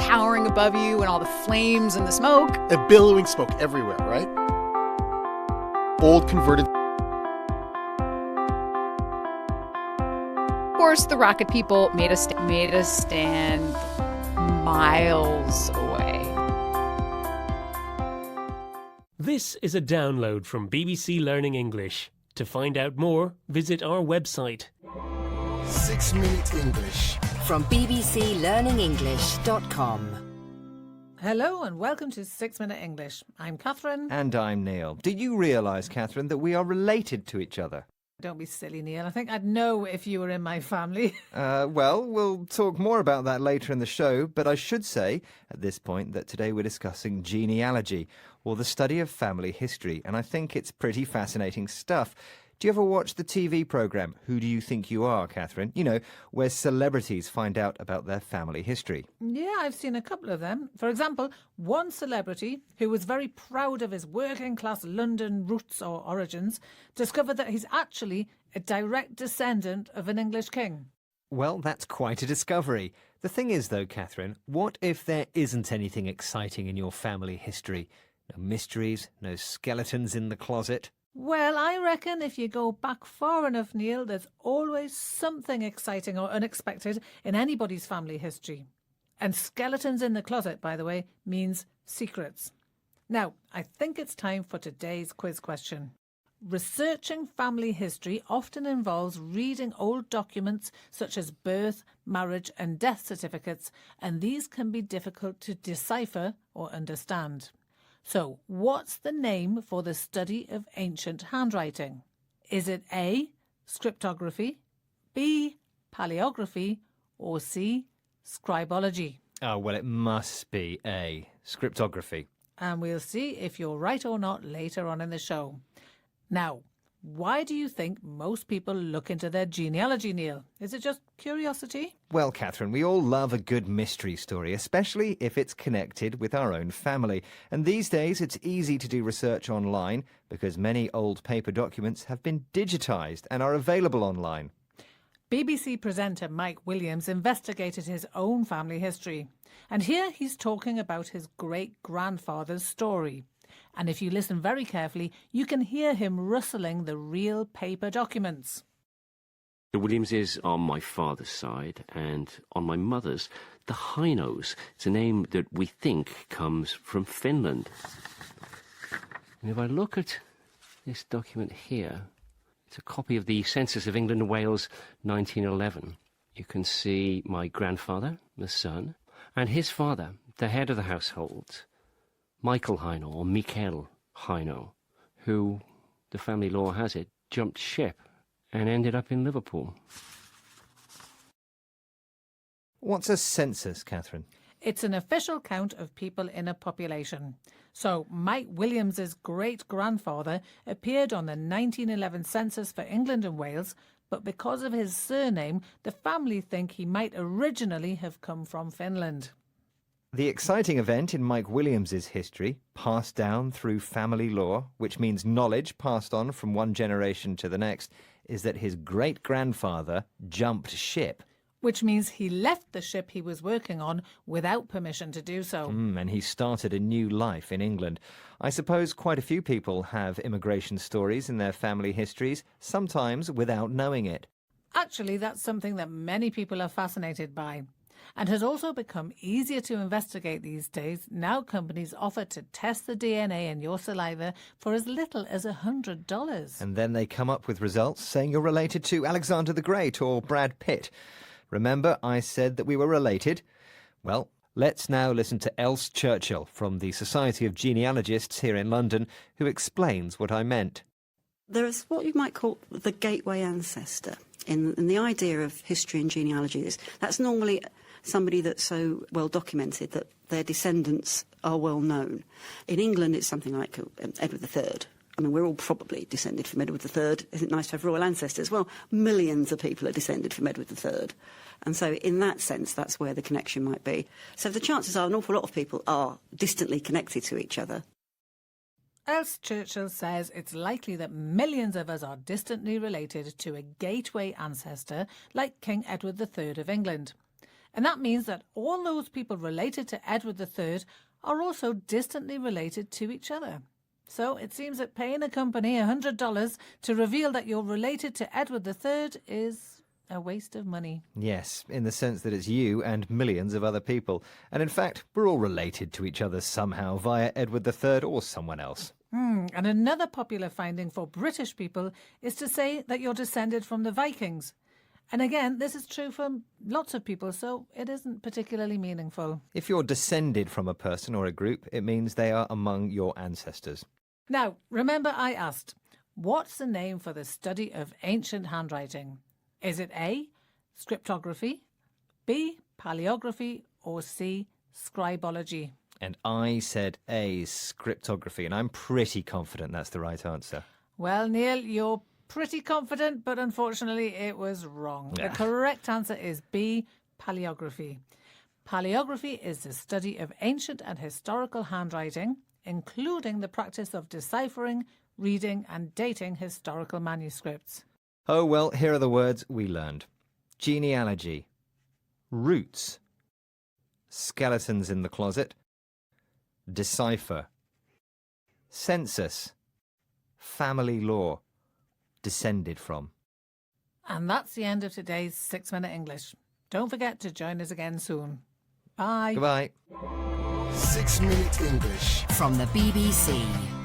towering above you and all the flames and the smoke. A billowing smoke everywhere, right? Old converted. Of course, the rocket people made us stand miles away. This is a download from BBC Learning English. To find out more, visit our website. 6 Minute English. From bbclearningenglish.com. Hello and welcome to 6 Minute English. I'm Catherine. And I'm Neil. Do you realise, Catherine, that we are related to each other? Don't be silly, Neil. I think I'd know if you were in my family. Well, we'll talk more about that later in the show, but I should say at this point that today we're discussing genealogy, or the study of family history, and I think it's pretty fascinating stuff. Do you ever watch the TV programme Who Do You Think You Are, Catherine? You know, where celebrities find out about their family history. Yeah, I've seen a couple of them. For example, one celebrity who was very proud of his working-class London roots or origins discovered that he's actually a direct descendant of an English king. Well, that's quite a discovery. The thing is, though, Catherine, what if there isn't anything exciting in your family history? No mysteries, no skeletons in the closet? Well, I reckon if you go back far enough, Neil, there's always something exciting or unexpected in anybody's family history. And skeletons in the closet, by the way, means secrets. Now, I think it's time for today's quiz question. Researching family history often involves reading old documents such as birth, marriage and death certificates, and these can be difficult to decipher or understand. So, what's the name for the study of ancient handwriting? Is it A, scriptography, B, paleography, or C, scribology? Oh, well, it must be A, scriptography. And we'll see if you're right or not later on in the show. Now, why do you think most people look into their genealogy, Neil? Is it just curiosity? Well, Catherine, we all love a good mystery story, especially if it's connected with our own family. And these days, it's easy to do research online because many old paper documents have been digitised and are available online. BBC presenter Mike Williams investigated his own family history. And here he's talking about his great-grandfather's story. And if you listen very carefully, you can hear him rustling the real paper documents. The Williamses on my father's side, and on my mother's, the Heinos. It's a name that we think comes from Finland. And if I look at this document here, it's a copy of the Census of England and Wales 1911. You can see my grandfather, the son, and his father, the head of the household, Michael Heino, or Mikael Heino, who, the family law has it, jumped ship and ended up in Liverpool. What's a census, Catherine? It's an official count of people in a population. So Mike Williams's great-grandfather appeared on the 1911 census for England and Wales, but because of his surname, the family think he might originally have come from Finland. The exciting event in Mike Williams's history, passed down through family law, which means knowledge passed on from one generation to the next, is that his great-grandfather jumped ship. Which means he left the ship he was working on without permission to do so. And he started a new life in England. I suppose quite a few people have immigration stories in their family histories, sometimes without knowing it. Actually, that's something that many people are fascinated by. And has also become easier to investigate these days. Now companies offer to test the DNA in your saliva for as little as $100. And then they come up with results saying you're related to Alexander the Great or Brad Pitt. Remember I said that we were related? Well, let's now listen to Else Churchill from the Society of Genealogists here in London, who explains what I meant. There is what you might call the gateway ancestor in the idea of history and genealogy. That's normally somebody that's so well documented that their descendants are well known. In England, it's something like Edward III. I mean, we're all probably descended from Edward III. Isn't it nice to have royal ancestors? Well, millions of people are descended from Edward III. And so in that sense, that's where the connection might be. So the chances are an awful lot of people are distantly connected to each other. Else Churchill says it's likely that millions of us are distantly related to a gateway ancestor like King Edward III of England. And that means that all those people related to Edward III are also distantly related to each other. So it seems that paying a company $100 to reveal that you're related to Edward III is a waste of money. Yes, in the sense that it's you and millions of other people. And in fact, we're all related to each other somehow via Edward III or someone else. And another popular finding for British people is to say that you're descended from the Vikings. And again, this is true for lots of people, so it isn't particularly meaningful. If you're descended from a person or a group, it means they are among your ancestors. Now, remember I asked, what's the name for the study of ancient handwriting? Is it A, scriptography, B, paleography, or C, scribology? And I said A, scriptography, and I'm pretty confident that's the right answer. Well, Neil, you're pretty confident, but unfortunately it was wrong. The correct answer is B, paleography. Paleography is the study of ancient and historical handwriting, including the practice of deciphering, reading and dating historical manuscripts. Oh, well, here are the words we learned. Genealogy, roots, skeletons in the closet, decipher, census, family law, descended from. And that's the end of today's 6 Minute English. Don't forget to join us again soon. Bye. Goodbye. 6 Minute English from the BBC.